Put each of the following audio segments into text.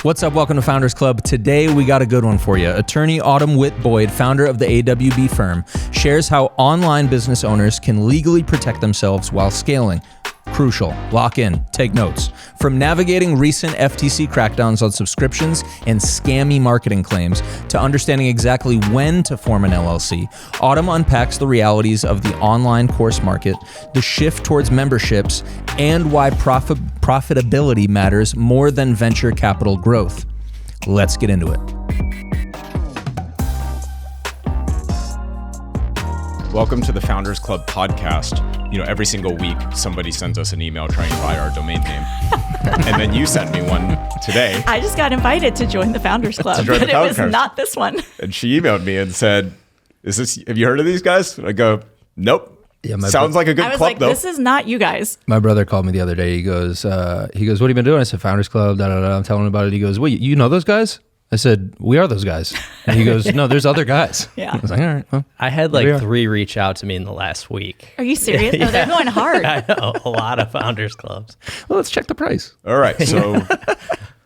What's up? Welcome to Founders Club. Today, we got a good one for you. Attorney Autumn Witt Boyd, founder of the AWB firm, shares how online business owners can legally protect themselves while scaling. Crucial. Lock in. Take notes. From navigating recent FTC crackdowns on subscriptions and scammy marketing claims to understanding exactly when to form an LLC, Autumn unpacks the realities of the online course market, the shift towards memberships, and why profitability matters more than venture capital growth. Let's get into it. Welcome to the Founders Club podcast. You know, every single week, somebody sends us an email trying to buy our domain name. And then you sent me one today. I just got invited to join the Founders Club, but it was not this one. And she emailed me and said, have you heard of these guys? I go, nope. Yeah, sounds like a good club, like, though. This is not you guys. My brother called me the other day. He goes, what have you been doing? I said, Founders Club, I'm telling him about it. He goes, wait, you know those guys? I said, we are those guys. And he goes, no, there's other guys. Yeah. I was like, all right, well. I had like 3 reach out to me in the last week. Are you serious? Yeah. No, they're going hard. I know, a lot of Founders Clubs. Well, let's check the price. All right, so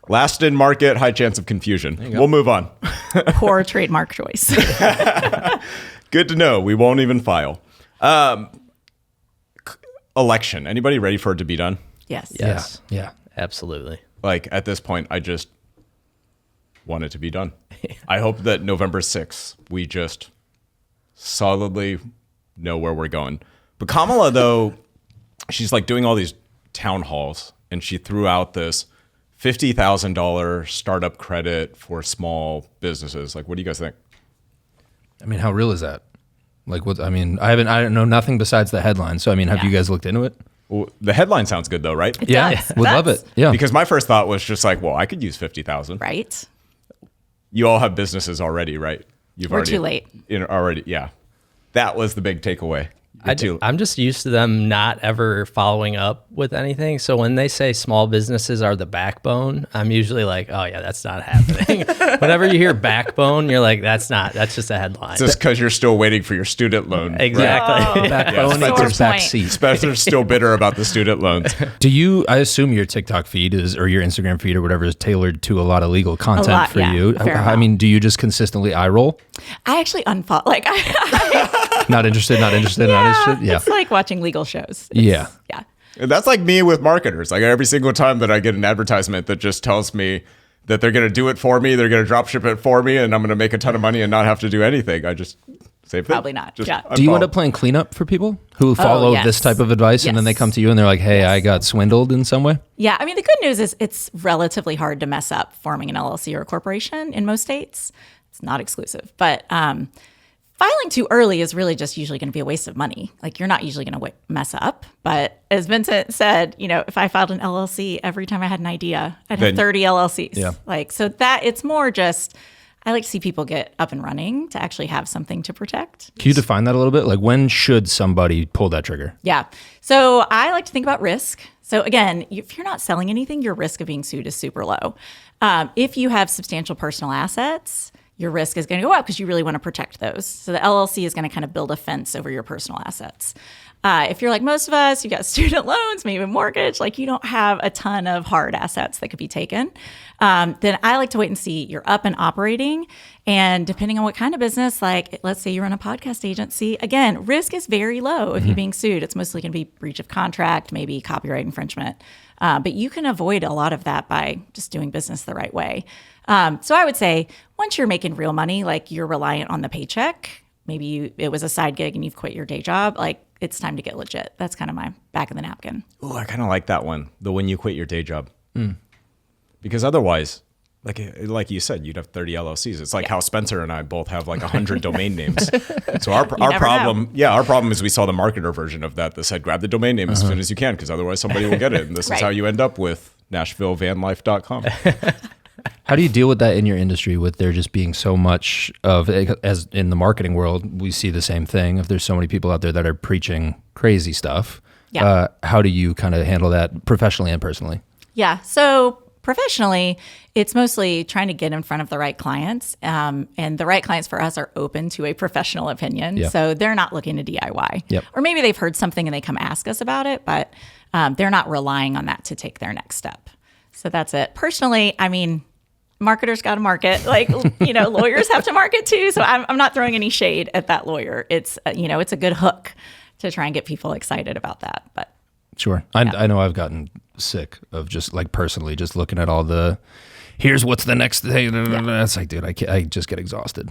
last in market, high chance of confusion. We'll move on. Poor trademark choice. Good to know. We won't even file. Election. Anybody ready for it to be done? Yes. Yes. Yeah. Absolutely. Like, at this point, I just want it to be done. I hope that November 6th, we just solidly know where we're going. But Kamala, though, she's like doing all these town halls, and she threw out this $50,000 startup credit for small businesses. Like, what do you guys think? I mean, how real is that? Like, what? I mean, I don't know nothing besides the headline. So, I mean, have you guys looked into it? Well, the headline sounds good, though, right? It does. Would love it. Yeah. Because my first thought was just like, well, I could use 50,000. Right. You all have businesses already, right? We're too late. Already, yeah. That was the big takeaway. I'm just used to them not ever following up with anything. So when they say small businesses are the backbone, I'm usually like, oh yeah, that's not happening. Whenever you hear backbone, you're like, that's just a headline. Just because you're still waiting for your student loan. Exactly. Oh, backbone equals backseat. Spencer's still bitter about the student loans. I assume your TikTok feed or your Instagram feed or whatever is tailored to a lot of legal content for you. I mean, do you just consistently eye roll? I actually unfollow. Like, Not interested. Yeah. It's like watching legal shows. Yeah. And that's like me with marketers. Like every single time that I get an advertisement that just tells me that they're going to do it for me, they're going to drop ship it for me, and I'm going to make a ton of money and not have to do anything. I just save it. Probably not. Just Yeah. Do you end up playing cleanup for people who follow this type of advice and then they come to you and they're like, hey, I got swindled in some way? Yeah. I mean, the good news is it's relatively hard to mess up forming an LLC or a corporation in most states. It's not exclusive, but filing too early is really just usually going to be a waste of money. Like, you're not usually going to mess up. But as Vincent said, you know, if I filed an LLC every time I had an idea, I'd have 30 LLCs. Yeah. Like, so that it's more just, I like to see people get up and running to actually have something to protect. Can you define that a little bit? Like, when should somebody pull that trigger? Yeah. So I like to think about risk. So again, if you're not selling anything, your risk of being sued is super low. If you have substantial personal assets, your risk is going to go up because you really want to protect those. So the LLC is going to kind of build a fence over your personal assets. If you're like most of us, you got student loans, maybe a mortgage, like you don't have a ton of hard assets that could be taken, then I like to wait and see you're up and operating. And depending on what kind of business, like let's say you run a podcast agency, again, risk is very low if you're being sued. It's mostly going to be breach of contract, maybe copyright infringement. But you can avoid a lot of that by just doing business the right way. So I would say once you're making real money, like you're reliant on the paycheck, maybe it was a side gig and you've quit your day job, like it's time to get legit. That's kind of my back of the napkin. Oh, I kind of like that one. The when you quit your day job. Because otherwise, like you said, you'd have 30 LLCs. It's like how Spencer and I both have like 100 domain names. So our problem is we saw the marketer version of that said grab the domain name as soon as you can, because otherwise somebody will get it. And this is how you end up with NashvilleVanLife.com. How do you deal with that in your industry with there just being so much of, as in the marketing world, we see the same thing. If there's so many people out there that are preaching crazy stuff, how do you kind of handle that professionally and personally? Yeah. So professionally, it's mostly trying to get in front of the right clients. And the right clients for us are open to a professional opinion. Yeah. So they're not looking to DIY. Yep. Or maybe they've heard something and they come ask us about it, but they're not relying on that to take their next step. So that's it. Personally, I mean, marketers got to market. Like, lawyers have to market too. So I'm not throwing any shade at that lawyer. It's, it's a good hook to try and get people excited about that. But Sure. I know I've gotten sick of just like personally just looking at all the, here's what's the next thing. It's like, dude, I just get exhausted.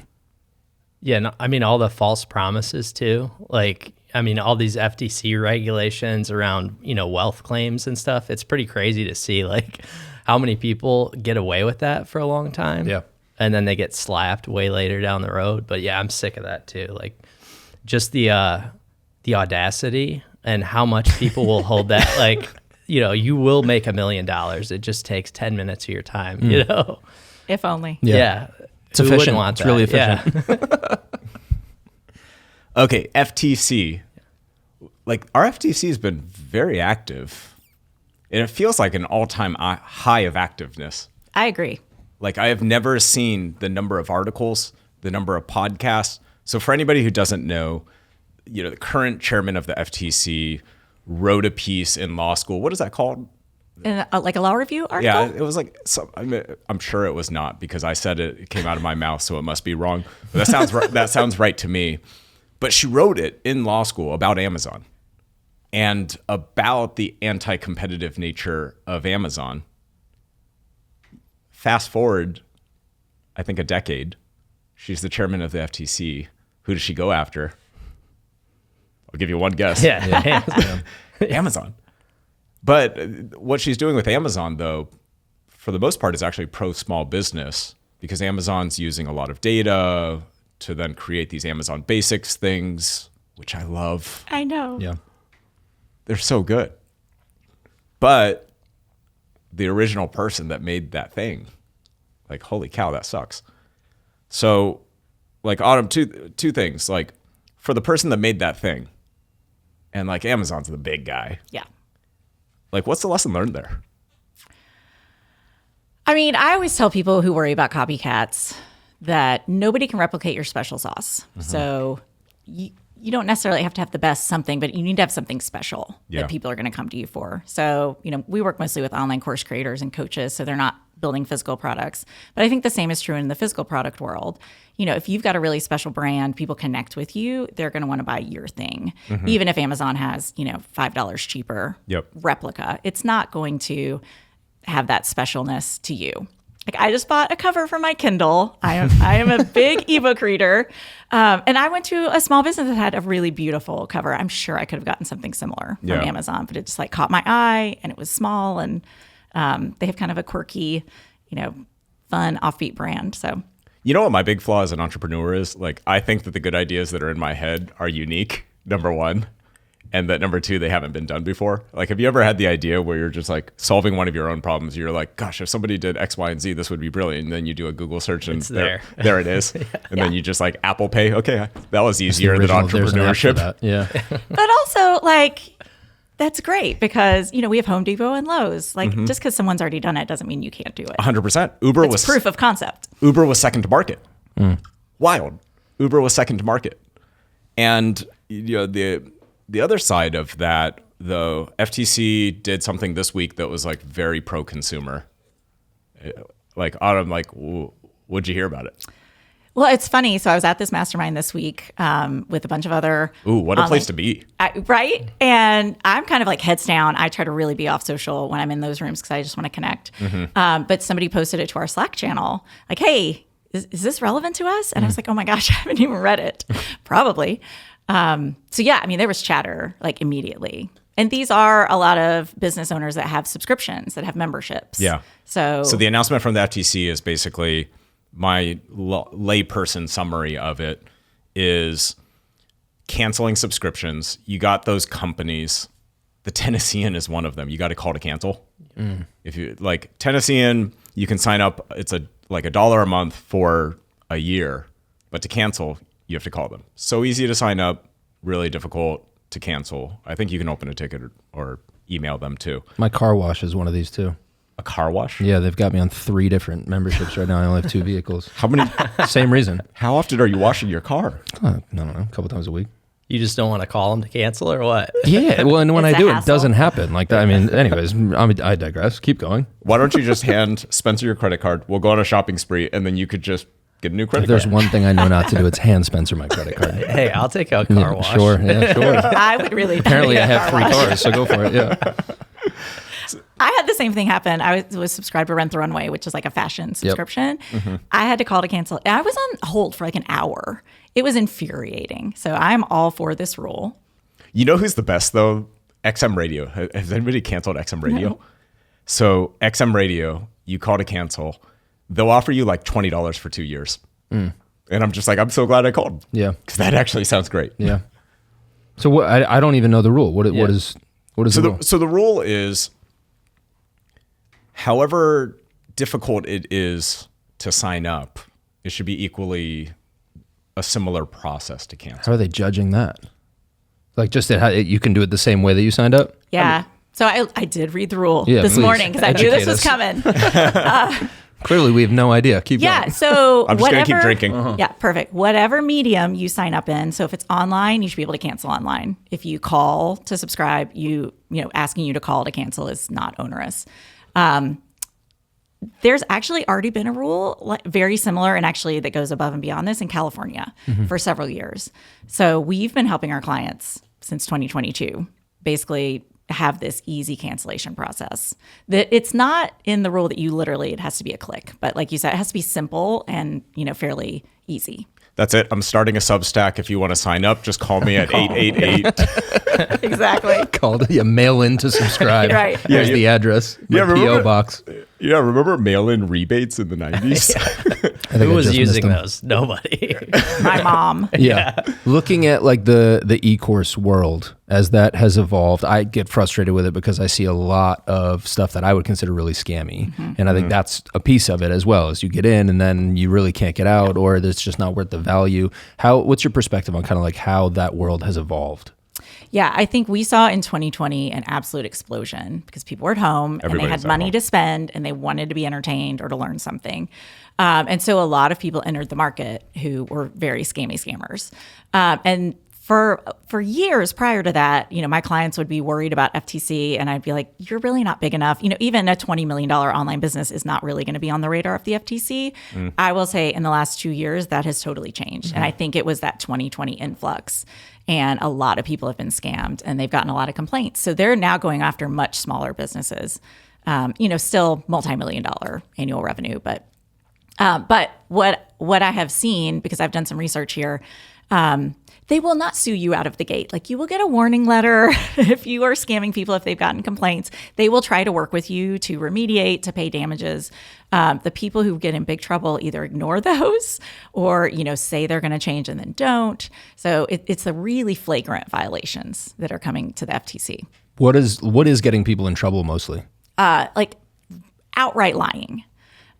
Yeah, no, I mean, all the false promises too. Like, I mean, all these FTC regulations around, wealth claims and stuff. It's pretty crazy to see like how many people get away with that for a long time. Yeah. And then they get slapped way later down the road. But yeah, I'm sick of that too. Like just the audacity and how much people will hold that. Like, you will make $1 million. It just takes 10 minutes of your time, if only. Yeah. It's Who wouldn't efficient. want It's really that? efficient. Yeah. Okay, FTC. Like our FTC has been very active, and it feels like an all-time high of activeness. I agree. Like I have never seen the number of articles, the number of podcasts. So for anybody who doesn't know, the current chairman of the FTC wrote a piece in law school. What is that called? Like a law review article? Yeah, it was like I'm sure it was not because I said it came out of my mouth, so it must be wrong. But that sounds right to me. But she wrote it in law school about Amazon and about the anti-competitive nature of Amazon. Fast forward, I think a decade. She's the chairman of the FTC. Who does she go after? I'll give you one guess. Yeah. Amazon. But what she's doing with Amazon, though, for the most part, is actually pro-small business because Amazon's using a lot of data to then create these Amazon Basics things, which I love. I know. Yeah. They're so good. But the original person that made that thing, like, holy cow, that sucks. So, like, Autumn, two things. Like, for the person that made that thing, and, like, Amazon's the big guy. Yeah. Like, what's the lesson learned there? I mean, I always tell people who worry about copycats that nobody can replicate your special sauce. Mm-hmm. So you don't necessarily have to have the best something, but you need to have something special that people are going to come to you for. So, we work mostly with online course creators and coaches, so they're not building physical products. But I think the same is true in the physical product world. If you've got a really special brand, people connect with you, they're going to want to buy your thing. Mm-hmm. Even if Amazon has, $5 cheaper replica, it's not going to have that specialness to you. Like I just bought a cover for my Kindle. I am a big ebook reader. And I went to a small business that had a really beautiful cover. I'm sure I could have gotten something similar from Amazon, but it just like caught my eye and it was small and they have kind of a quirky, fun, offbeat brand. So, you know what my big flaw as an entrepreneur is? Like, I think that the good ideas that are in my head are unique, number one. And that number two, they haven't been done before. Like, have you ever had the idea where you're just like solving one of your own problems? You're like, gosh, if somebody did X, Y, and Z, this would be brilliant. And then you do a Google search and there it is. And then you just like Apple Pay. Okay, that was easier than entrepreneurship. Yeah. But also like, that's great because, we have Home Depot and Lowe's. Like just because someone's already done it doesn't mean you can't do it. 100%. Uber it's was proof of concept. Uber was second to market. Wild. Uber was second to market. And the other side of that, though, FTC did something this week that was like very pro-consumer. Like, Autumn, like, what'd you hear about it? Well, it's funny. So I was at this mastermind this week with a bunch of other. Ooh, what a place to be. Right? And I'm kind of like heads down. I try to really be off social when I'm in those rooms because I just want to connect. Mm-hmm. But somebody posted it to our Slack channel. Like, hey, is this relevant to us? And I was like, oh my gosh, I haven't even read it. Probably. So yeah, I mean, there was chatter like immediately. And these are a lot of business owners that have subscriptions, that have memberships. Yeah. So the announcement from the FTC is basically my layperson summary of it is canceling subscriptions. You got those companies. The Tennessean is one of them. You got a call to cancel. If you like Tennessean, you can sign up. It's like $1 a month for a year, but to cancel, you have to call them. So easy to sign up, really difficult to cancel. I think you can open a ticket or email them too. My car wash is one of these too. A car wash? Yeah, they've got me on 3 different memberships right now. I only have 2 vehicles. How many? Same reason. How often are you washing your car? I don't know, a couple times a week. You just don't want to call them to cancel or what? Yeah, well, and when It's I a do, it hassle. doesn't happen like that. I mean, anyways, I digress. Keep going. Why don't you just hand Spencer your credit card? We'll go on a shopping spree, and then you could just get a new credit If there's card. one thing I know not to do, it's hand Spencer my credit card. Hey, I'll take out car wash. Sure, yeah, sure. I would really Apparently, I have car 3 wash. cars, so go for it. Yeah. I had the same thing happen. I was subscribed to Rent the Runway, which is like a fashion subscription. I had to call to cancel. I was on hold for like an hour. It was infuriating. So I'm all for this rule. You know who's the best though? XM Radio. Has anybody canceled XM Radio? No. So XM Radio, you call to cancel, they'll offer you like $20 for 2 years. And I'm just like, I'm so glad I called. Yeah. Because that actually sounds great. Yeah. So what? I don't even know the rule. What is So the rule? so the rule is, however difficult it is to sign up, it should be equally a similar process to cancel. How are they judging that? Like just that you can do it the same way that you signed up? Yeah. So I did read the rule Yeah, this please. morning because I knew this Educate was us. coming. Clearly, we have no idea. Keep Yeah. going. So I'm just going to keep whatever- drinking. Yeah, perfect. Whatever medium you sign up in. So if it's online, you should be able to cancel online. If you call to subscribe, asking you to call to cancel is not onerous. There's actually already been a rule very similar and actually that goes above and beyond this in California for several years. So we've been helping our clients since 2022 basically have this easy cancellation process. That it's not in the rule that it has to be a click, but like you said, it has to be simple and fairly easy. That's it. I'm starting a Substack. If you want to sign up, just call me at 888. Exactly. Called mail in to subscribe. Right. Here's the address. Yeah, My remember- PO box. Yeah, remember mail-in rebates in the 90s? I think Who I was just missed using them. those? Nobody. My mom. Yeah. Looking at like the e-course world as that has evolved, I get frustrated with it because I see a lot of stuff that I would consider really scammy. And I think that's a piece of it as well, as you get in and then you really can't get out or it's just not worth the value. What's your perspective on kind of like how that world has evolved? Yeah, I think we saw in 2020 an absolute explosion because people were at home and they Everybody's had at money home. to spend and they wanted to be entertained or to learn something. And so a lot of people entered the market who were very scammy scammers. And for years prior to that, my clients would be worried about FTC and I'd be like, you're really not big enough. Even a $20 million online business is not really going to be on the radar of the FTC. I will say in the last 2 years, that has totally changed. And I think it was that 2020 influx. And a lot of people have been scammed and they've gotten a lot of complaints. So they're now going after much smaller businesses, still multi-million-dollar annual revenue. But what I have seen, because I've done some research here, they will not sue you out of the gate. Like you will get a warning letter if you are scamming people, if they've gotten complaints. They will try to work with you to remediate, to pay damages. The people who get in big trouble either ignore those or, say they're going to change and then don't. So it's the really flagrant violations that are coming to the FTC. What is getting people in trouble mostly? Like outright lying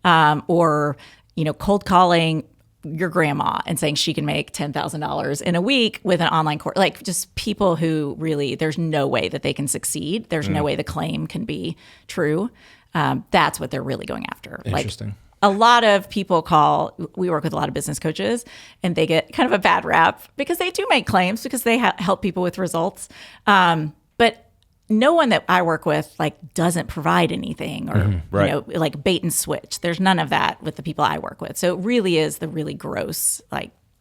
or, cold calling your grandma and saying she can make $10,000 in a week with an online course, like just people who really, there's no way that they can succeed. There's no way the claim can be true. That's what they're really going after. Interesting. Like a lot of people we work with a lot of business coaches and they get kind of a bad rap because they do make claims because they help people with results. But no one that I work with doesn't provide anything or Right. like bait and switch. There's none of that with the people I work with. So it really is the really gross,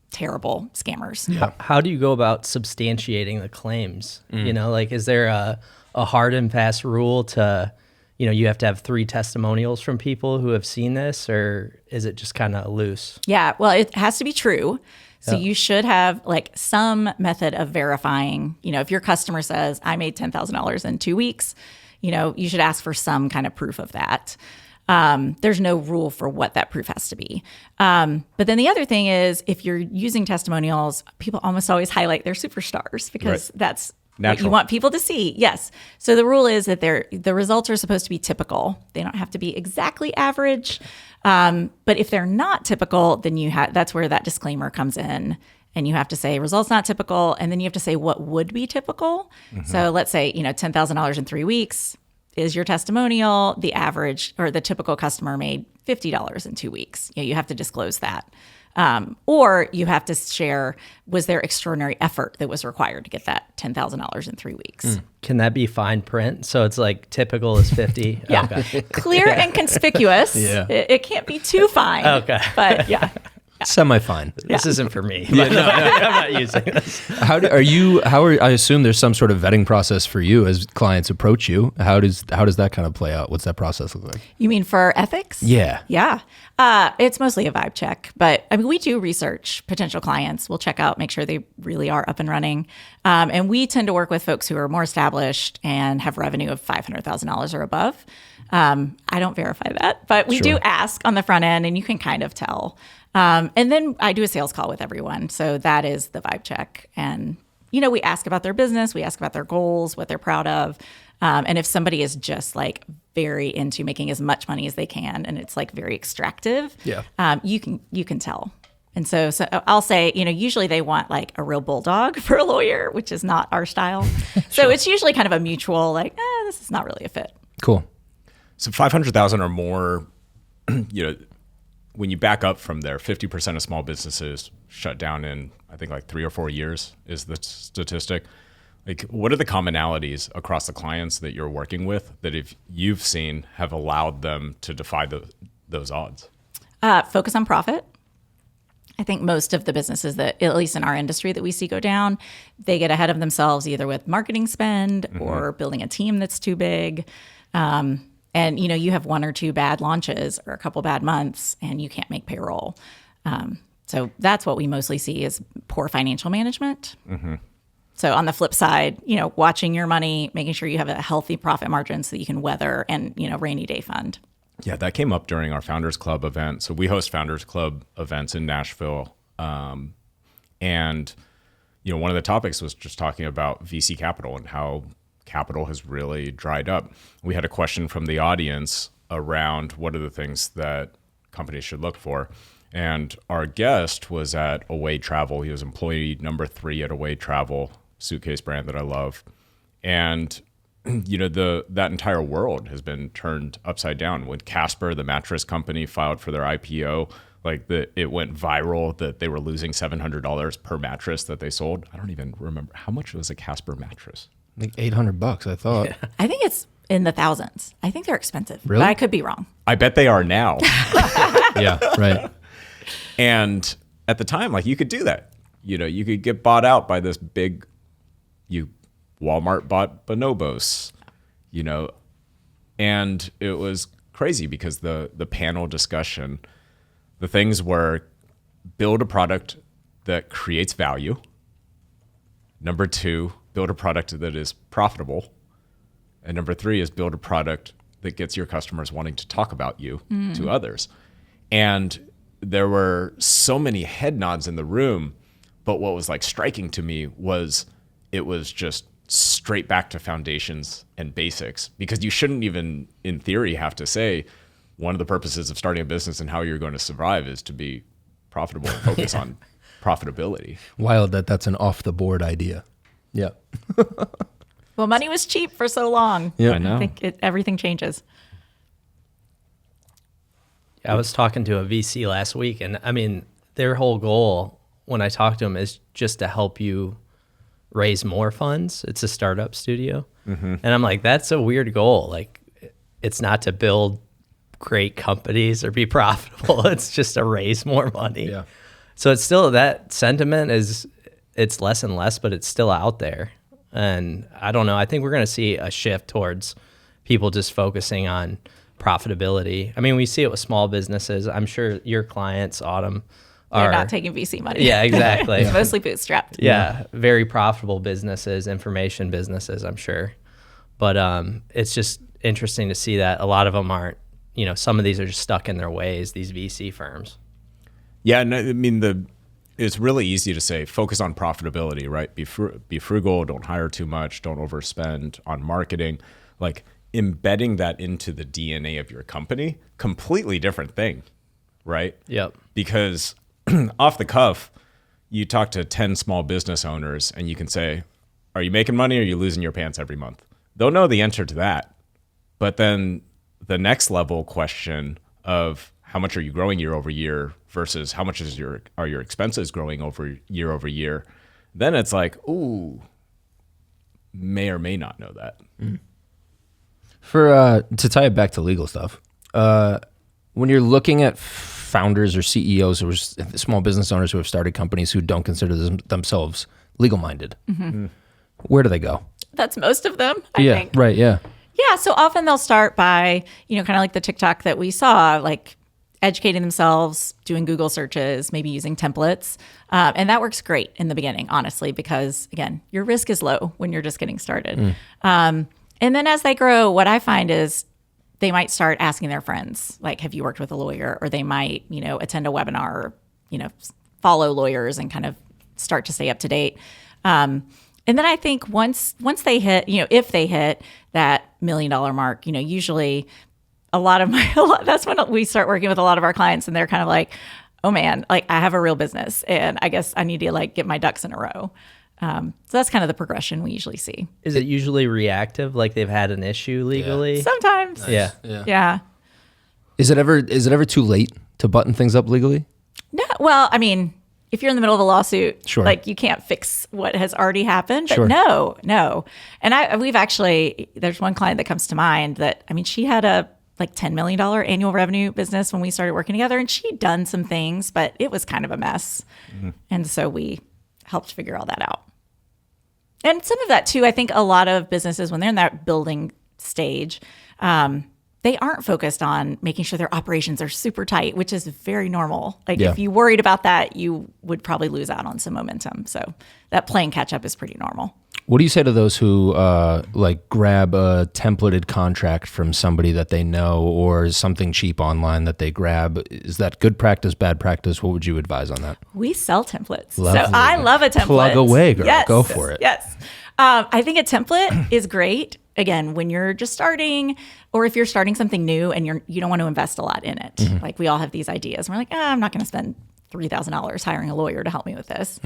terrible scammers. How do you go about substantiating the claims? Is there a hard and fast rule to, you have to have 3 testimonials from people who have seen this, or is it just kind of loose? Yeah, well, it has to be true. So you should have some method of verifying, if your customer says, I made $10,000 in 2 weeks, you should ask for some kind of proof of that. There's no rule for what that proof has to be. But then the other thing is if you're using testimonials, people almost always highlight their superstars because that's what Natural. you want people to see. Yes. So the rule is that the results are supposed to be typical. They don't have to be exactly average. But if they're not typical, then that's where that disclaimer comes in. And you have to say results not typical. And then you have to say what would be typical. So let's say, $10,000 in 3 weeks is your testimonial. The average or the typical customer made $50 in 2 weeks. You have to disclose that. Or you have to share, was there extraordinary effort that was required to get that $10,000 in 3 weeks? Can that be fine print? So it's like typical is 50? Yeah. Okay. Clear and conspicuous. Yeah. It can't be too fine. Okay. But yeah. Semi-fine. This isn't for me. I'm not using this. I assume there's some sort of vetting process for you as clients approach you. How does that kind of play out? What's that process look like? You mean for ethics? Yeah. Yeah. It's mostly a vibe check, but I mean, we do research potential clients. We'll check out, make sure they really are up and running. And we tend to work with folks who are more established and have revenue of $500,000 or above. I don't verify that, but we do ask on the front end and you can kind of tell. And then I do a sales call with everyone. So that is the vibe check. And, we ask about their business, we ask about their goals, what they're proud of. And if somebody is just like very into making as much money as they can, and it's like very extractive, you can tell. And so I'll say, usually they want like a real bulldog for a lawyer, which is not our style. So it's usually kind of a mutual, like, this is not really a fit. Cool. So 500,000 or more, when you back up from there, 50% of small businesses shut down in, I think, like 3 or 4 years is the statistic. Like, what are the commonalities across the clients that you're working with that if you've seen have allowed them to defy those odds? Focus on profit. I think most of the businesses that, at least in our industry, that we see go down, they get ahead of themselves either with marketing spend or building a team that's too big. And, you have 1 or 2 bad launches or a couple bad months and you can't make payroll. So that's what we mostly see is poor financial management. So on the flip side, watching your money, making sure you have a healthy profit margin so that you can weather and, rainy day fund. Yeah, that came up during our Founders Club event. So we host Founders Club events in Nashville. And, one of the topics was just talking about VC capital and how capital has really dried up. We had a question from the audience around what are the things that companies should look for. And our guest was at Away Travel. He was employee number 3 at Away Travel, suitcase brand that I love. And that entire world has been turned upside down. When Casper, the mattress company, filed for their IPO, it went viral that they were losing $700 per mattress that they sold. I don't even remember how much was a Casper mattress. Like $800, I thought. Yeah. I think it's in the thousands. I think they're expensive. Really? But I could be wrong. I bet they are now. Yeah, right. And at the time, you could do that. You could get bought out by this big, Walmart bought Bonobos, and it was crazy because the panel discussion, the things were build a product that creates value. Number 2, build a product that is profitable. And number 3 is build a product that gets your customers wanting to talk about you to others. And there were so many head nods in the room, but what was striking to me was it was just straight back to foundations and basics, because you shouldn't even, in theory, have to say one of the purposes of starting a business and how you're going to survive is to be profitable and focus on profitability. Wild that's an off the board idea. Yeah. Well, money was cheap for so long. Yeah, I know. I think everything changes. I was talking to a VC last week, and I mean, their whole goal when I talk to them is just to help you raise more funds. It's a startup studio. And I'm like, that's a weird goal. It's not to build great companies or be profitable. It's just to raise more money. Yeah. So it's still, that sentiment it's less and less, but it's still out there. And I don't know, I think we're going to see a shift towards people just focusing on profitability. I mean, we see it with small businesses. I'm sure your clients, Autumn, They're are not taking VC money. Yeah, exactly. It's mostly bootstrapped. Yeah, very profitable businesses, information businesses, I'm sure. But it's just interesting to see that a lot of them aren't, some of these are just stuck in their ways, these VC firms. Yeah, no, I mean, it's really easy to say focus on profitability, right? Be frugal, don't hire too much, don't overspend on marketing. Embedding that into the DNA of your company, completely different thing, right? Yep. Because off the cuff, you talk to 10 small business owners and you can say, are you making money or are you losing your pants every month? They'll know the answer to that. But then the next level question of how much are you growing year over year versus how much are your expenses growing over year, then it's like, ooh, may or may not know that. For to tie it back to legal stuff, when you're looking at founders or CEOs or small business owners who have started companies who don't consider themselves legal minded, where do they go? That's most of them, I think. Right. Yeah. Yeah, so often they'll start by, kind of like the TikTok that we saw, like educating themselves, doing Google searches, maybe using templates. And that works great in the beginning, honestly, because again, your risk is low when you're just getting started. And then as they grow, what I find is they might start asking their friends, like, have you worked with a lawyer? Or they might, attend a webinar or, follow lawyers and kind of start to stay up to date. And then I think once they hit, if they hit that $1 million mark, usually that's when we start working with a lot of our clients, and they're kind of like, oh man, like I have a real business and I guess I need to like get my ducks in a row. So that's kind of the progression we usually see. Is it usually reactive, like they've had an issue legally? Sometimes. Nice. Yeah. Is it ever too late to button things up legally? No. Well, I mean, if you're in the middle of a lawsuit, Sure. like you can't fix what has already happened. But Sure. no. And we've actually, there's one client that comes to mind that, I mean, she had a like $10 million annual revenue business when we started working together, and she'd done some things, but it was kind of a mess. And so we helped figure all that out. And some of that too, I think a lot of businesses, when they're in that building stage, they aren't focused on making sure their operations are super tight, which is very normal. Like if you worried about that, you would probably lose out on some momentum. So that playing catch up is pretty normal. What do you say to those who like grab a templated contract from somebody that they know or something cheap online that they grab? Is that good practice, bad practice? What would you advise on that? We sell templates. Lovely. So I love a template. Plug away, girl. Yes. Go for it. Yes. I think a template is great. Again, when you're just starting, or if you're starting something new and you don't want to invest a lot in it. Like we all have these ideas. And we're like, I'm not going to spend $3,000 hiring a lawyer to help me with this.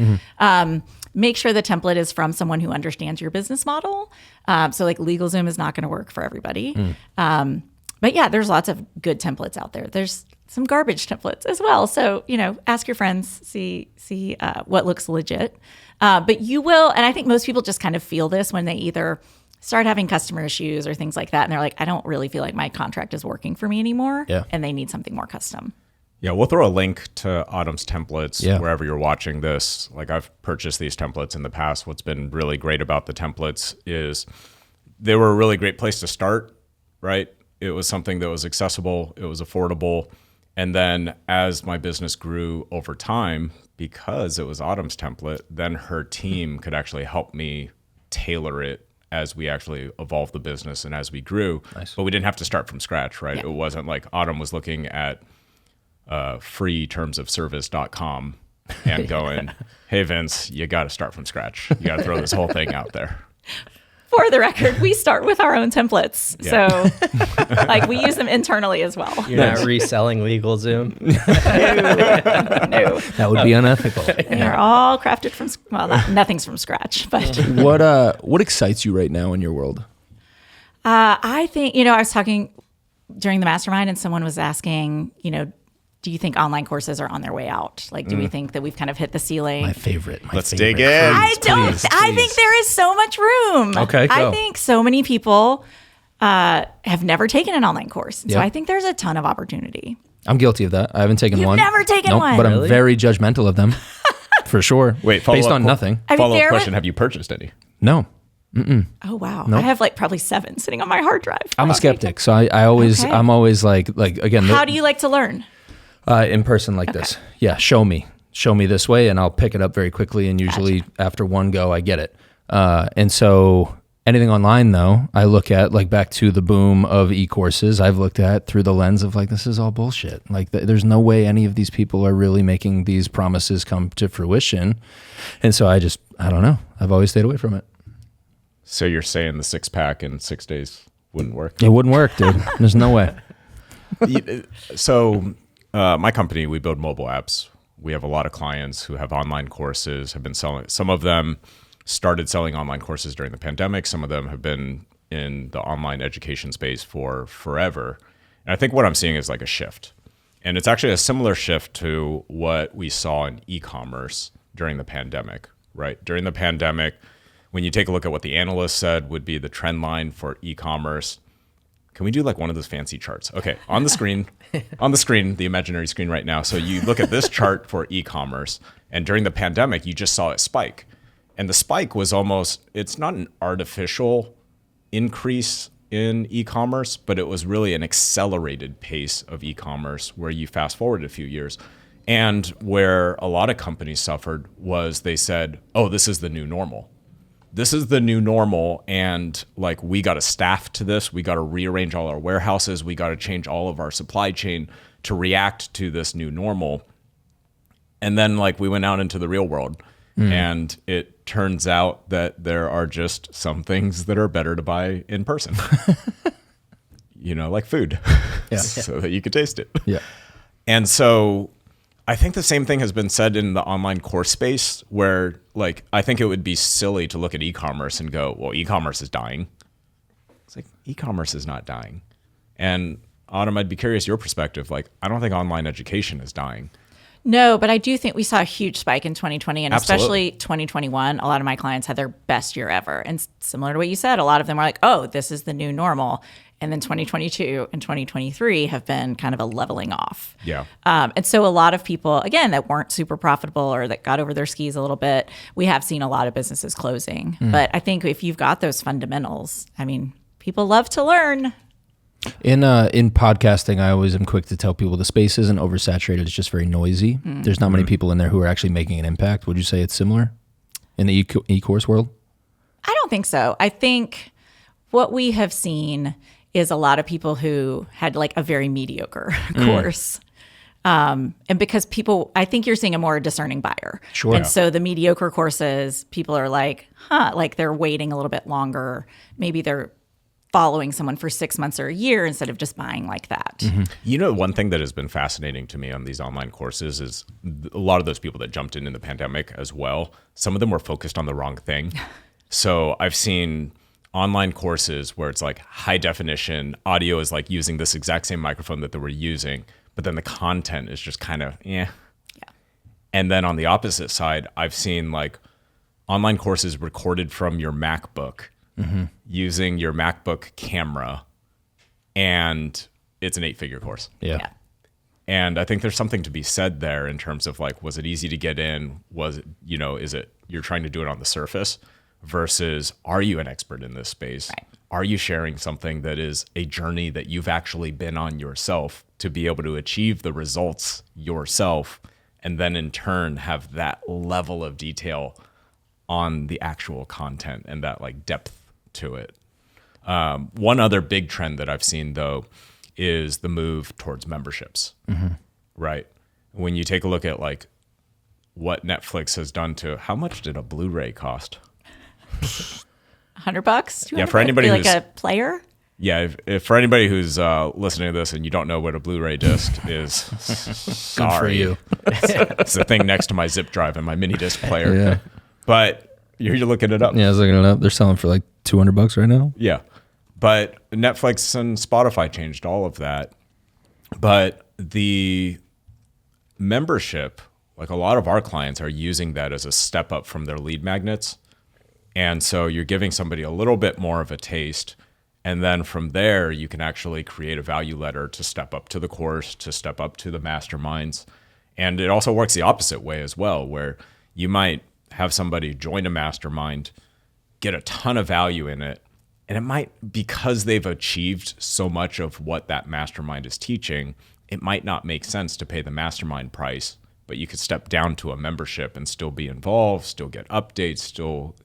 Make sure the template is from someone who understands your business model. So like LegalZoom is not going to work for everybody. But yeah, there's lots of good templates out there. There's some garbage templates as well. So, ask your friends, see what looks legit. But you will, and I think most people just kind of feel this when they either start having customer issues or things like that. And they're like, I don't really feel like my contract is working for me anymore. Yeah. And they need something more custom. Yeah, we'll throw a link to Autumn's templates Yeah. wherever you're watching this. Like I've purchased these templates in the past. What's been really great about the templates is they were a really great place to start, right? It was something that was accessible, it was affordable. And then as my business grew over time, because it was Autumn's template, then her team could actually help me tailor it as we actually evolved the business and as we grew. Nice. But we didn't have to start from scratch, right? Yeah. It wasn't like Autumn was looking at freetermsofservice.com and going, hey, Vince, you got to start from scratch. You got to throw this whole thing out there. For the record, we start with our own templates. Yeah. So like we use them internally as well. You're not reselling LegalZoom. No. That would be unethical. They're all crafted from, nothing's from scratch, but What excites you right now in your world? I think, I was talking during the mastermind and someone was asking, do you think online courses are on their way out? Like, do we think that we've kind of hit the ceiling? My favorite. Let's dig in. I think there is so much room. Okay, I go. think so many people have never taken an online course. So Yep. I think there's a ton of opportunity. I'm guilty of that. I haven't taken You've one. never taken Nope, one. but I'm Really? very judgmental of them, for sure. Wait, based on nothing. I mean, Follow-up there question, was- have you purchased any? No, Oh, wow. I have like probably 7 sitting on my hard drive. I'm a skeptic, so I'm always like again. How do you like to learn? In person like this? Yeah, show me this way, and I'll pick it up very quickly. And usually after one go, I get it. And so anything online, though, I look at like back to the boom of e-courses. I've looked at through the lens of like, this is all bullshit. Like there's no way any of these people are really making these promises come to fruition. And so I don't know. I've always stayed away from it. So you're saying the 6-pack in 6 days wouldn't work? It wouldn't work, dude. There's no way. So my company, we build mobile apps. We have a lot of clients who have online courses, have been selling. Some of them started selling online courses during the pandemic. Some of them have been in the online education space for forever. And I think what I'm seeing is like a shift. And it's actually a similar shift to what we saw in e-commerce during the pandemic, right? During the pandemic, when you take a look at what the analysts said would be the trend line for e-commerce. Can we do like one of those fancy charts? Okay, on the screen, the imaginary screen right now. So you look at this chart for e-commerce, and during the pandemic, you just saw it spike. And the spike was it's not an artificial increase in e-commerce, but it was really an accelerated pace of e-commerce where you fast forward a few years. And where a lot of companies suffered was they said, oh, this is the new normal. This is the new normal, and like we got to staff to this. We got to rearrange all our warehouses. We got to change all of our supply chain to react to this new normal. And then like we went out into the real world, and it turns out that there are just some things that are better to buy in person. Like food, so that you could taste it. Yeah. And so I think the same thing has been said in the online course space where like, I think it would be silly to look at e-commerce and go, well, e-commerce is dying. It's like, e-commerce is not dying. And Autumn, I'd be curious your perspective. Like, I don't think online education is dying. No, but I do think we saw a huge spike in 2020 and Absolutely. especially 2021. A lot of my clients had their best year ever. And similar to what you said, a lot of them were like, oh, this is the new normal. And then 2022 and 2023 have been kind of a leveling off. Yeah. And so a lot of people, again, that weren't super profitable or that got over their skis a little bit, we have seen a lot of businesses closing. But I think if you've got those fundamentals, I mean, people love to learn. In podcasting, I always am quick to tell people the space isn't oversaturated. It's just very noisy. There's not many people in there who are actually making an impact. Would you say it's similar in the e-course world? I don't think so. I think what we have seen is a lot of people who had like a very mediocre course. And because I think you're seeing a more discerning buyer. Sure. And so the mediocre courses, people are like, like they're waiting a little bit longer. Maybe they're following someone for 6 months or a year instead of just buying like that. One thing that has been fascinating to me on these online courses is a lot of those people that jumped in the pandemic as well. Some of them were focused on the wrong thing. So I've seen online courses where it's like high definition audio is like using this exact same microphone that they were using, but then the content is just kind of Yeah. And then on the opposite side, I've seen like online courses recorded from your MacBook using your MacBook camera, and it's an 8-figure course. Yeah. And I think there's something to be said there in terms of like, was it easy to get in? Was it, is it, you're trying to do it on the surface versus are you an expert in this space? Right. Are you sharing something that is a journey that you've actually been on yourself to be able to achieve the results yourself, and then in turn have that level of detail on the actual content and that like depth to it. One other big trend that I've seen though is the move towards memberships, right? When you take a look at like what Netflix has done to, how much did a Blu-ray cost? $100? Yeah, for anybody like who's a player. Yeah, if for anybody who's listening to this and you don't know what a Blu-ray disc is, sorry. Good for you. It's the thing next to my zip drive and my mini disc player. Yeah. But you're looking it up. Yeah, I was looking it up. They're selling for like $200 right now. Yeah. But Netflix and Spotify changed all of that. But the membership, like a lot of our clients are using that as a step up from their lead magnets. And so you're giving somebody a little bit more of a taste. And then from there, you can actually create a value letter to step up to the course, to step up to the masterminds. And it also works the opposite way as well, where you might have somebody join a mastermind, get a ton of value in it. And it might, because they've achieved so much of what that mastermind is teaching, it might not make sense to pay the mastermind price, but you could step down to a membership and still be involved, still get updates, still,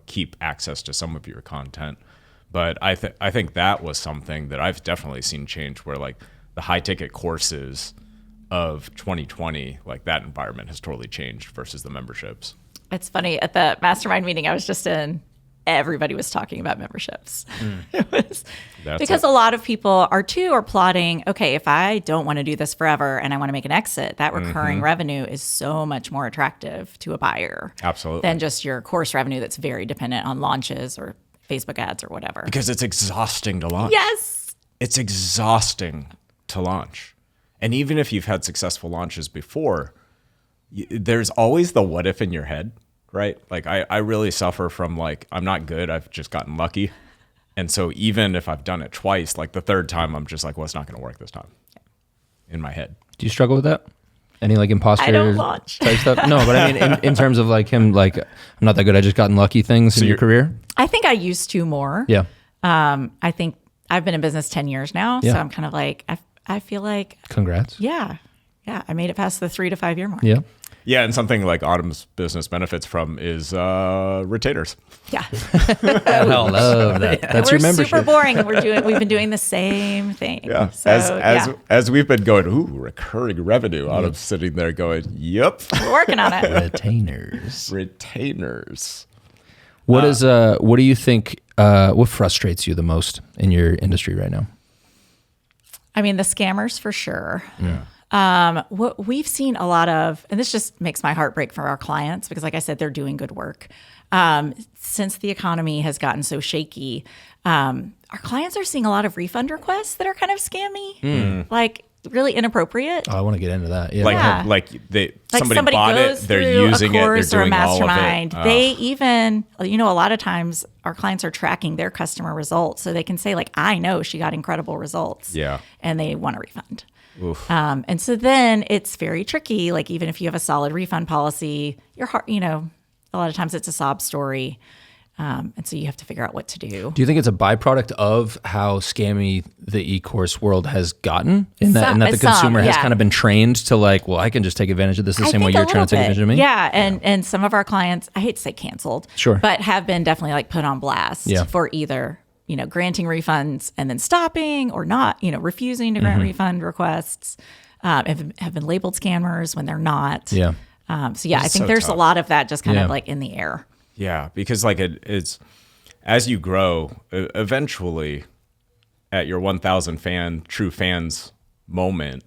keep access to some of your content. But I think that was something that I've definitely seen change, where like the high ticket courses of 2020, like that environment has totally changed versus the memberships. It's funny, at the mastermind meeting I was just in, everybody was talking about memberships. It was because a lot of people are plotting, okay, if I don't want to do this forever and I want to make an exit, that recurring revenue is so much more attractive to a buyer. Absolutely. Than just your course revenue that's very dependent on launches or Facebook ads or whatever. Because it's exhausting to launch. Yes. It's exhausting to launch. And even if you've had successful launches before, there's always the what if in your head, right? Like I really suffer from like, I'm not good. I've just gotten lucky. And so even if I've done it twice, like the third time, I'm just like, well, it's not going to work this time in my head. Do you struggle with that? Any like imposter I don't launch. type stuff? No, but I mean, in terms of like him, like, I'm not that good. I just gotten lucky things in your career. I think I used to more. Yeah. I think I've been in business 10 years now. Yeah. So I'm kind of like, I feel like, Congrats. yeah, I made it past the 3 to 5 year mark. Yeah. Yeah, and something like Autumn's business benefits from is retainers. Yeah. I love that. That's your We're membership. super boring. We've been doing the same thing. Yeah, So, as we've been going, ooh, recurring revenue. Autumn's sitting there going, yep, we're working on it. Retainers. retainers. What do you think? What frustrates you the most in your industry right now? I mean, the scammers for sure. Yeah. What we've seen a lot of, and this just makes my heart break for our clients because, like I said, they're doing good work. Since the economy has gotten so shaky, our clients are seeing a lot of refund requests that are kind of scammy, like really inappropriate. Oh, I want to get into that. Yeah. Like Like somebody bought goes it, they're through using a it, they're course or a doing all of it. mastermind. They even, a lot of times our clients are tracking their customer results, so they can say like, "I know she got incredible results," Yeah. and they want a refund. Oof. And so then it's very tricky. Like even if you have a solid refund policy, your heart, a lot of times it's a sob story. And so you have to figure out what to do. Do you think it's a byproduct of how scammy the e-course world has gotten in that the consumer has kind of been trained to like, well, I can just take advantage of this the same way you're trying to take advantage of me? Yeah. And some of our clients, I hate to say canceled, Sure. but have been definitely like put on blast for either, granting refunds and then stopping or not, refusing to grant refund requests, have been labeled scammers when they're not. Yeah. So yeah, I think so there's tough. a lot of that just kind Yeah. of like in the air. Yeah, because like it's as you grow, eventually at your 1,000 true fans moment,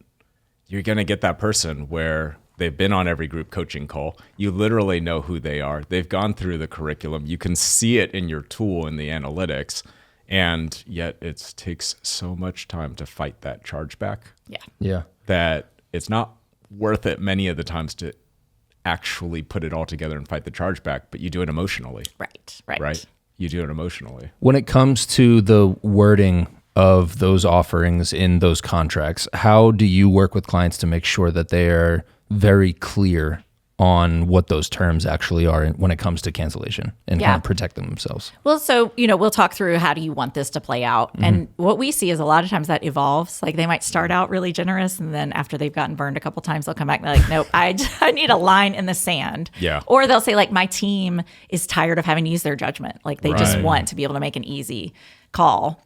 you're going to get that person where they've been on every group coaching call. You literally know who they are. They've gone through the curriculum. You can see it in your tool in the analytics. And yet it takes so much time to fight that chargeback Yeah. Yeah. that it's not worth it many of the times to actually put it all together and fight the chargeback, but you do it emotionally, Right. You do it emotionally. When it comes to the wording of those offerings in those contracts, how do you work with clients to make sure that they are very clear on what those terms actually are when it comes to cancellation and kind of protecting themselves? Well, so, we'll talk through how do you want this to play out. And what we see is a lot of times that evolves. Like they might start out really generous and then after they've gotten burned a couple times, they'll come back and they're like, nope, I need a line in the sand. Yeah. Or they'll say like, my team is tired of having to use their judgment. Like they just Right. want to be able to make an easy call.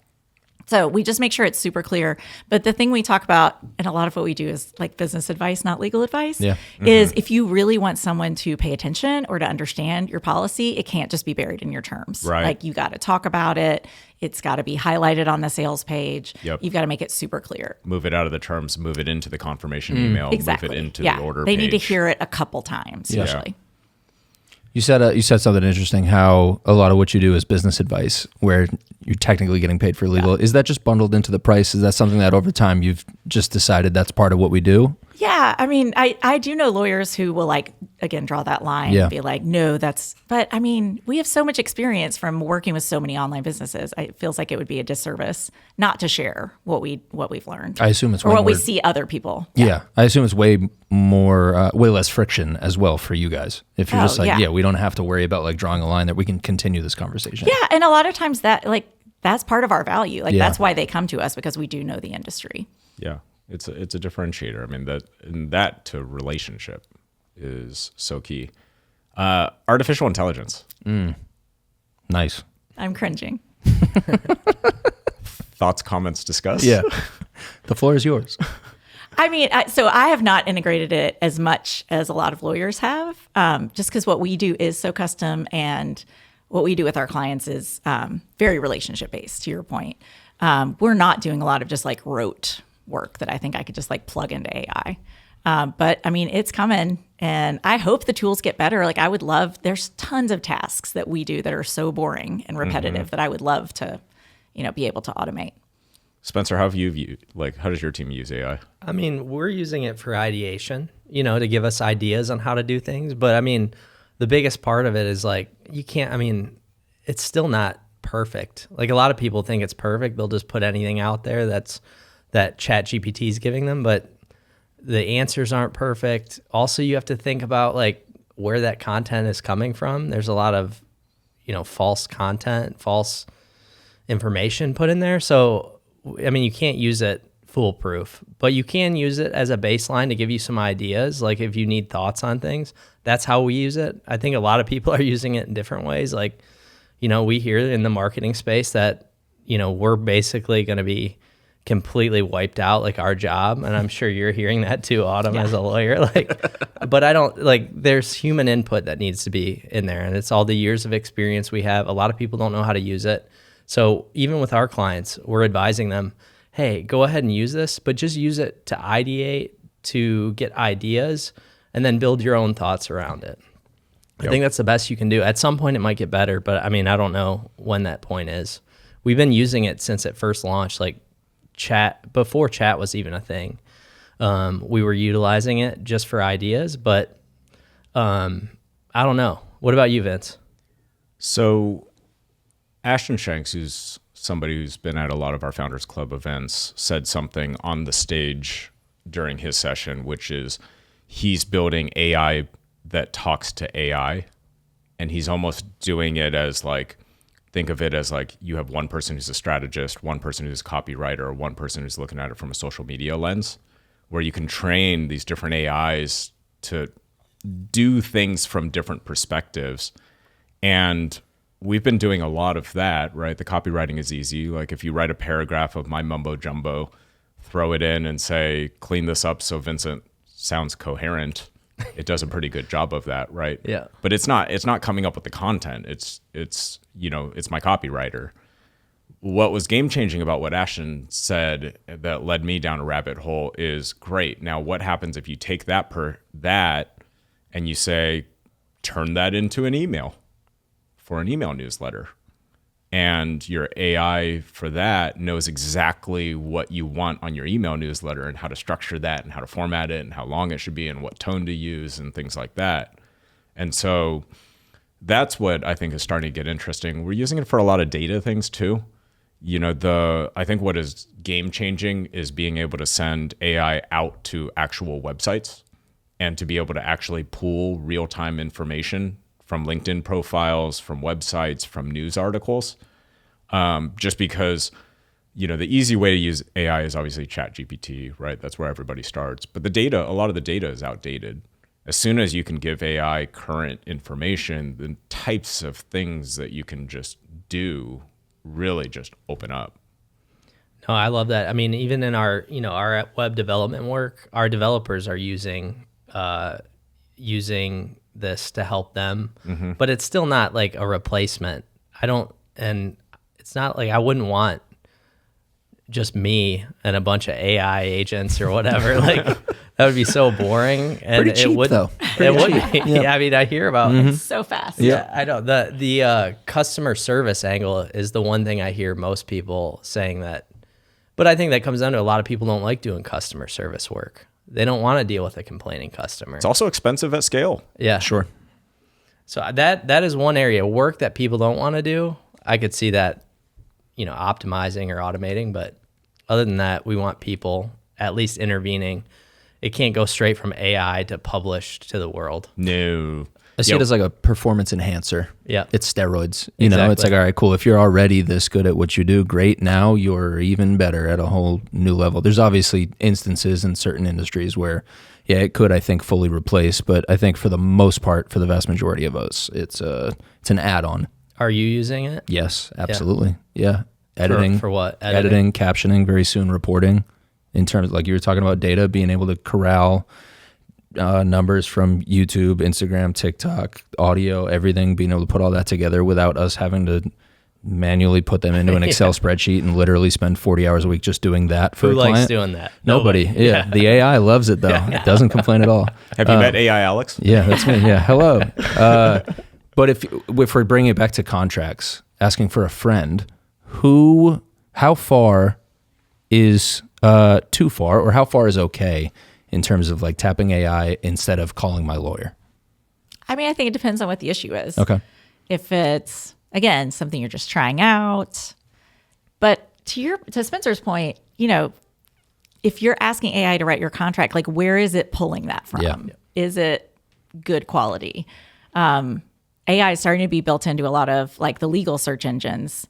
So we just make sure it's super clear. But the thing we talk about, and a lot of what we do is like business advice, not legal advice, is if you really want someone to pay attention or to understand your policy, it can't just be buried in your terms. Right. Like you got to talk about it. It's got to be highlighted on the sales page. Yep. You've got to make it super clear. Move it out of the terms, move it into the confirmation email, Exactly. move it into yeah. the order They page. need to hear it a couple times usually. You said something interesting, how a lot of what you do is business advice, where you're technically getting paid for legal. Is that just bundled into the price? Is that something that over time you've just decided that's part of what we do? Yeah, I mean, I do know lawyers who will like, again, draw that line Yeah. and be like, no, but I mean, we have so much experience from working with so many online businesses. It feels like it would be a disservice not to share what we've learned. I assume it's or way what we more- see other people. Yeah. I assume it's way more, way less friction as well for you guys. If you're just like, we don't have to worry about like drawing a line, that we can continue this conversation. Yeah, and a lot of times that's part of our value. Like Yeah. that's why they come to us because we do know the industry. Yeah, it's a differentiator. I mean, that to relationship is so key. Artificial intelligence. Nice. I'm cringing. Thoughts, comments, discussed? Yeah. The floor is yours. I mean, so I have not integrated it as much as a lot of lawyers have, just because what we do is so custom and what we do with our clients is very relationship based, to your point. We're not doing a lot of just like rote work that I think I could just like plug into AI. But I mean, it's coming and I hope the tools get better. Like I would love, there's tons of tasks that we do that are so boring and repetitive that I would love to, be able to automate. Spencer, how have you viewed, like, how does your team use AI? I mean, we're using it for ideation, to give us ideas on how to do things. But I mean, the biggest part of it is like, it's still not perfect. Like a lot of people think it's perfect. They'll just put anything out there that ChatGPT is giving them, but the answers aren't perfect. Also, you have to think about like where that content is coming from. There's a lot of, false content, false information put in there. So, I mean, you can't use it foolproof, but you can use it as a baseline to give you some ideas. Like if you need thoughts on things, that's how we use it. I think a lot of people are using it in different ways. Like, we hear in the marketing space that, we're basically going to be completely wiped out, like our job. And I'm sure you're hearing that too, Autumn, as a lawyer. Like, but I don't there's human input that needs to be in there. And it's all the years of experience we have. A lot of people don't know how to use it. So even with our clients, we're advising them, hey, go ahead and use this, but just use it to ideate, to get ideas, and then build your own thoughts around it. I think that's the best you can do. At some point, it might get better, but I mean, I don't know when that point is. We've been using it since it first launched, like before chat was even a thing. We were utilizing it just for ideas, but I don't know. What about you, Vince? So Ashton Shanks, who's somebody who's been at a lot of our Founders Club events, said something on the stage during his session, which is he's building AI that talks to AI, and he's almost doing it as like, think of it as like you have one person who's a strategist, one person who's a copywriter, one person who's looking at it from a social media lens, where you can train these different AIs to do things from different perspectives. And we've been doing a lot of that, right? The copywriting is easy. Like if you write a paragraph of my mumbo jumbo, throw it in and say, clean this up so Vincent sounds coherent. It does a pretty good job of that, right? Yeah. But it's not coming up with the content. It's my copywriter. What was game changing about what Ashton said that led me down a rabbit hole is great. Now, what happens if you take that and you say, turn that into an email for an email newsletter? And your AI for that knows exactly what you want on your email newsletter and how to structure that and how to format it and how long it should be and what tone to use and things like that. And so that's what I think is starting to get interesting. We're using it for a lot of data things too. I think what is game changing is being able to send AI out to actual websites and to be able to actually pull real-time information from LinkedIn profiles, from websites, from news articles. Just because, the easy way to use AI is obviously ChatGPT, right? That's where everybody starts. But a lot of the data is outdated. As soon as you can give AI current information, the types of things that you can just do really just open up. No, I love that. I mean, even in our web development work, our developers are using this to help them, but it's still not like a replacement. And it's not like I wouldn't want just me and a bunch of AI agents or whatever. Like that would be so boring. And Pretty cheap, it would, though. It would be. Yeah, I mean, I hear about So fast. Yeah, I know. The customer service angle is the one thing I hear most people saying that. But I think that comes down to a lot of people don't like doing customer service work. They don't want to deal with a complaining customer. It's also expensive at scale. Yeah. Sure. So that is one area, work that people don't want to do. I could see that, optimizing or automating. But other than that, we want people at least intervening. It can't go straight from AI to published to the world. No. I see it as like a performance enhancer. Yeah. It's steroids. Exactly. It's like, all right, cool. If you're already this good at what you do, great. Now you're even better at a whole new level. There's obviously instances in certain industries where, yeah, it could, I think, fully replace. But I think for the most part, for the vast majority of us, it's an add-on. Are you using it? Yes, absolutely. Yeah. Editing. For what? Editing, captioning, very soon reporting. In terms, like you were talking about data, being able to corral numbers from YouTube, Instagram, TikTok, audio, everything, being able to put all that together without us having to manually put them into an Excel spreadsheet and literally spend 40 hours a week just doing that for Who a client. likes doing that? Nobody. Yeah. The AI loves it though. It doesn't complain at all. Have you met AI Alex? Yeah, that's me. Yeah. Hello. But if we're bringing it back to contracts, asking for a friend, how far is too far, or how far is okay in terms of like tapping AI instead of calling my lawyer? I mean, I think it depends on what the issue is. Okay. If it's, again, something you're just trying out. But to Spencer's point, if you're asking AI to write your contract, like where is it pulling that from? Yeah. Is it good quality? AI is starting to be built into a lot of like the legal search engines.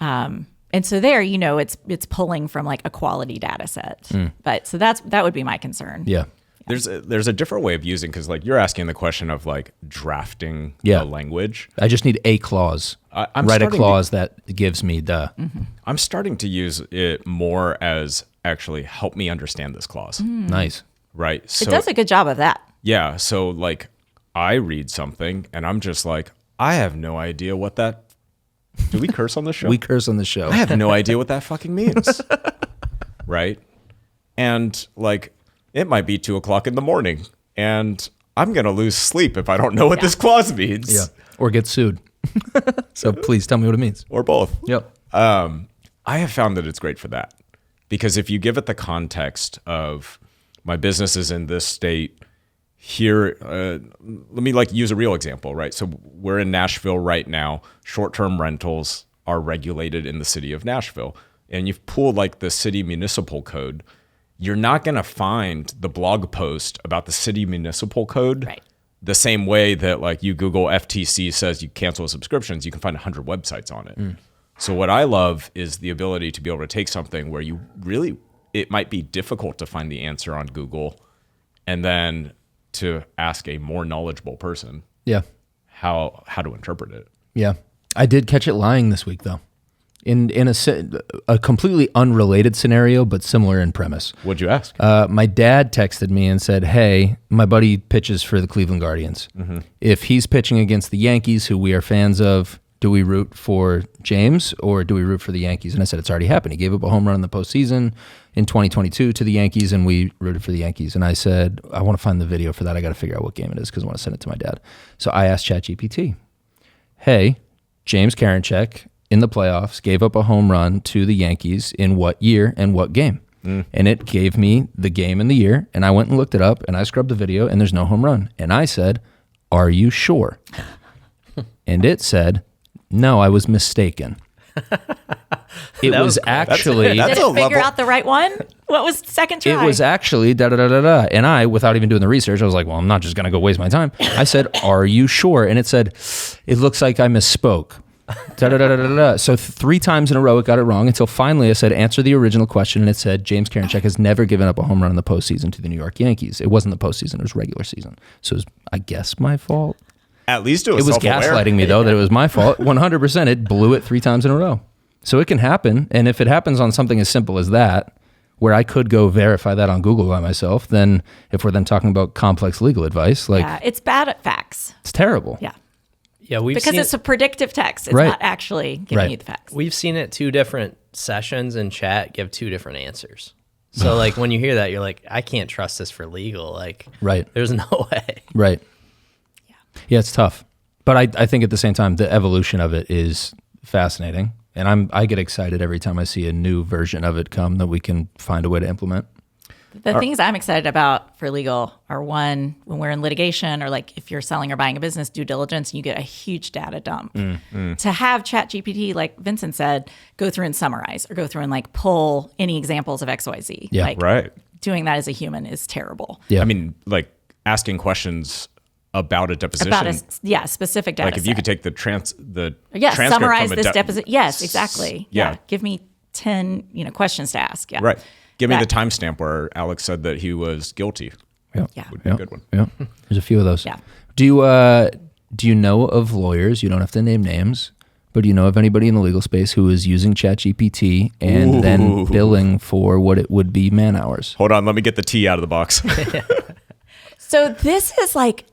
And so there, it's pulling from like a quality data set. But so that would be my concern. Yeah. There's a different way of using, because like you're asking the question of like drafting Yeah. the language. I just need a clause. I'm Write a starting clause that gives me the. I'm starting to use it more as actually help me understand this clause. Nice. Right. So It does a good job of that. yeah. So like I read something and I'm just like, I have no idea what that. Do we curse on the show? We curse on the show. I have no idea what that fucking means. Right. And like, it might be 2:00 in the morning and I'm going to lose sleep if I don't know what this clause means. Yeah. Or get sued. So please tell me what it means. Or both. Yep. I have found that it's great for that, because if you give it the context of my business is in this state here, let me like use a real example, right? So we're in Nashville right now. Short-term rentals are regulated in the city of Nashville, and you've pulled like the city municipal code. You're not going to find the blog post about the city municipal code Right. the same way that like you Google FTC says you cancel subscriptions. You can find 100 websites on it. So what I love is the ability to be able to take something where it might be difficult to find the answer on Google, and then to ask a more knowledgeable person Yeah. how to interpret it. Yeah. I did catch it lying this week, though. In a completely unrelated scenario, but similar in premise. What'd you ask? My dad texted me and said, hey, my buddy pitches for the Cleveland Guardians. If he's pitching against the Yankees, who we are fans of, do we root for James or do we root for the Yankees? And I said, it's already happened. He gave up a home run in the postseason in 2022 to the Yankees, and we rooted for the Yankees. And I said, I want to find the video for that. I got to figure out what game it is because I want to send it to my dad. So I asked ChatGPT, hey, James Karinchak in the playoffs gave up a home run to the Yankees in what year and what game? And it gave me the game and the year, and I went and looked it up, and I scrubbed the video, and there's no home run. And I said, are you sure? And it said, no, I was mistaken. It was actually... That's Did a it figure level- out the right one? What was second try? It was actually da-da-da-da-da. And I, without even doing the research, I was like, well, I'm not just going to go waste my time. I said, are you sure? And it said, it looks like I misspoke. Da-da-da-da-da-da. So 3 times in a row it got it wrong until finally I said, answer the original question. And it said, James Karinchak has never given up a home run in the postseason to the New York Yankees. It wasn't the postseason. It was regular season. So it was, I guess, my fault. At least it was It was self-aware. gaslighting me, though, that it was my fault. 100%. It blew it 3 times in a row. So it can happen. And if it happens on something as simple as that, where I could go verify that on Google by myself, then if we're then talking about complex legal advice, like Yeah, it's bad at facts. it's terrible. Yeah. Yeah, Because it's a predictive text. It's Right. not actually giving Right. you the facts. we've seen it 2 different sessions in chat give 2 different answers. So like when you hear that, you're like, I can't trust this for legal. Like, Right. there's no way. Right. Yeah, it's tough. But I think at the same time, the evolution of it is fascinating. And I get excited every time I see a new version of it come that we can find a way to implement. The things I'm excited about for legal are, one, when we're in litigation, or like if you're selling or buying a business, due diligence, and you get a huge data dump. To have ChatGPT, like Vincent said, go through and summarize, or go through and like pull any examples of XYZ. Yeah. Like, Right. doing that as a human is terrible. Yeah. I mean, like asking questions about a deposition. About a specific data like if you set. could take the transcript summarize from a this deposition. Yes, exactly. Yeah. Give me 10 questions to ask. Yeah. Right. Give me the That- timestamp where Alex said that he was guilty. Yeah. Yeah. Would be a good one. Yeah. There's a few of those. Yeah. Do you know of lawyers? You don't have to name names, but do you know of anybody in the legal space who is using ChatGPT and then billing for what it would be man hours? Hold on, let me get the tea out of the box. So this is like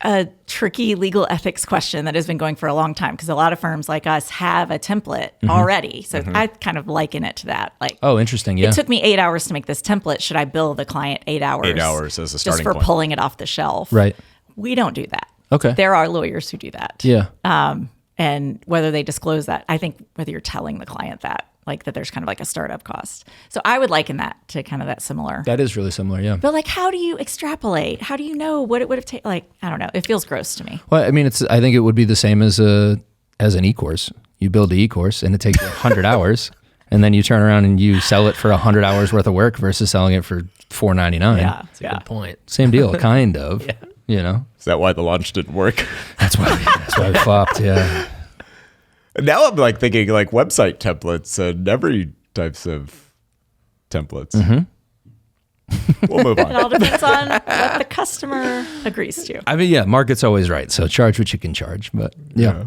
a tricky legal ethics question that has been going for a long time, because a lot of firms like us have a template already. So I kind of liken it to that. Like, Oh, interesting. Yeah. it took me 8 hours to make this template. Should I bill the client 8 hours? 8 hours as a just starting for point. pulling it off the shelf. Right. We don't do that. Okay. There are lawyers who do that. Yeah. And whether they disclose that, I think whether you're telling the client that like that there's kind of like a startup cost. So I would liken that to kind of that similar. That is really similar, yeah. But like, how do you extrapolate? How do you know what it would have taken? Like, I don't know. It feels gross to me. Well, I mean, I think it would be the same as an e-course. You build the e-course and it takes 100 hours, and then you turn around and you sell it for 100 hours worth of work versus selling it for $4.99. Yeah, That's a good point. Same deal, kind of. Yeah. You know, Is that why the launch didn't work? that's why we flopped. Yeah. Now I'm like thinking like website templates and every types of templates. We'll move It on. all depends on what the customer agrees to. I mean, yeah, market's always right. So charge what you can charge. But yeah.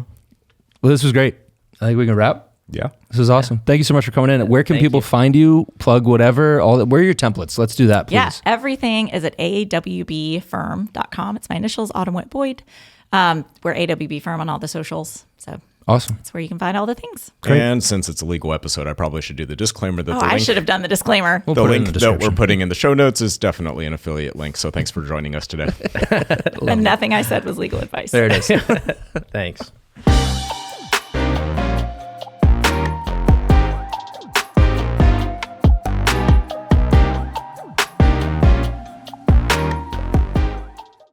Well, this was great. I think we can wrap. Yeah. This was awesome. Thank you so much for coming in. Where can Thank people you. find you? Plug whatever. Where are your templates? Let's do that, please. Yeah, everything is at awbfirm.com. It's my initials, Autumn Witt Boyd. We're AWB Firm on all the socials. So Awesome. that's where you can find all the things. Great. And since it's a legal episode, I probably should do the disclaimer that Oh, the I link, should have done the disclaimer. We'll the put it in link the that we're description. putting in the show notes is definitely an affiliate link. So thanks for joining us today. And nothing I said was legal advice. There it is. Thanks.